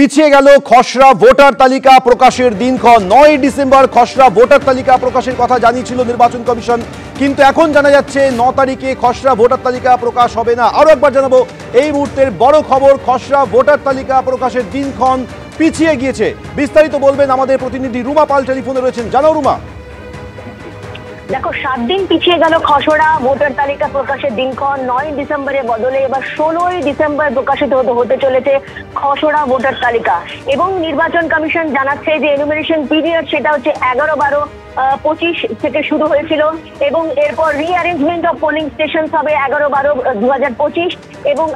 পিছিয়ে গেল খসড়া ভোটার তালিকা প্রকাশের দিনক্ষণ। 9 ডিসেম্বর খসড়া ভোটার তালিকা প্রকাশের কথা জানিয়েছিল নির্বাচন কমিশন, কিন্তু এখন জানা যাচ্ছে 9 তারিখে খসড়া ভোটার তালিকা প্রকাশ হবে না। আরো একবার জানাবো এই মুহূর্তের বড় খবর, খসড়া ভোটার তালিকা প্রকাশের দিনক্ষণ পিছিয়ে গিয়েছে। বিস্তারিত বলবেন আমাদের প্রতিনিধি রুমা পাল, টেলিফোনে রয়েছেন। জানাও রুমা। দেখো, 7 দিন পিছিয়ে গেল খসড়া ভোটার তালিকা প্রকাশের দিনক্ষণ। 9 ডিসেম্বরের বদলে এবার 16ই ডিসেম্বর প্রকাশিত হতে চলেছে খসড়া ভোটার তালিকা। এবং নির্বাচন কমিশন জানাচ্ছে যে এনুমারেশন পিরিয়ড সেটা হচ্ছে 11-12-25 থেকে শুরু হয়েছিল, এবং এরপর রিঅ্যারেঞ্জমেন্ট অফ পোলিং স্টেশন হবে 11-12-2025, এবং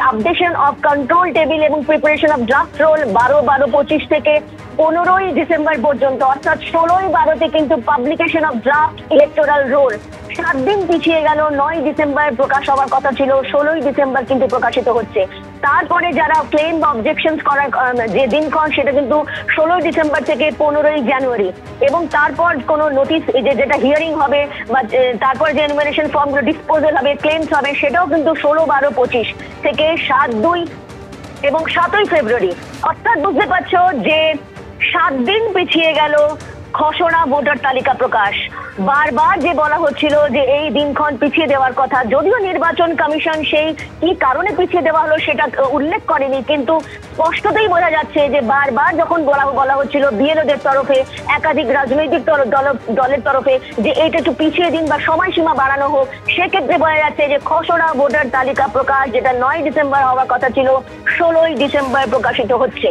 আপডেশন অফ কন্ট্রোল টেবিল এবং প্রিপারেশন অফ ড্রাফট রোল 12-12-25 থেকে 15ই ডিসেম্বর পর্যন্ত, অর্থাৎ 16-12-তে কিন্তু publication of draft electoral role. 7 দিন পিছিয়ে গেল, 9 ডিসেম্বর প্রকাশ হওয়ার কথা ছিল, 16ই ডিসেম্বর কিন্তু প্রকাশিত হচ্ছে। তারপরে যারা ক্লেম বা অবজেকশন করার যে দিনক্ষণ সেটা কিন্তু 16 ডিসেম্বর থেকে 15ই জানুয়ারি, এবং তারপর কোনো নোটিশ যেটা হিয়ারিং হবে বা তারপর যে এনুমারেশন ফর্মগুলো ডিসপোজাল হবে, ক্লেমস হবে, সেটাও কিন্তু 16-12-25 থেকে 7-2 এবং 7ই ফেব্রুয়ারি। অর্থাৎ বুঝতে পারছো যে 7 দিন পিছিয়ে গেল খসড়া ভোটার তালিকা প্রকাশ। বারবার যে বলা হচ্ছিল যে এই দিনক্ষণ পিছিয়ে দেওয়ার কথা, যদিও নির্বাচন কমিশন সেই কি কারণে পিছিয়ে দেওয়া হলো সেটা উল্লেখ করেনি, কিন্তু স্পষ্টতই বোঝা যাচ্ছে যে বারবার যখন বলা হচ্ছিল বিএলওদের তরফে, একাধিক রাজনৈতিক দলের তরফে যে এইটা একটু পিছিয়ে দিন বা সময়সীমা বাড়ানো হোক, সেক্ষেত্রে বোঝা যাচ্ছে যে খসড়া ভোটার তালিকা প্রকাশ যেটা 9 ডিসেম্বর হওয়ার কথা ছিল, 16ই ডিসেম্বর প্রকাশিত হচ্ছে।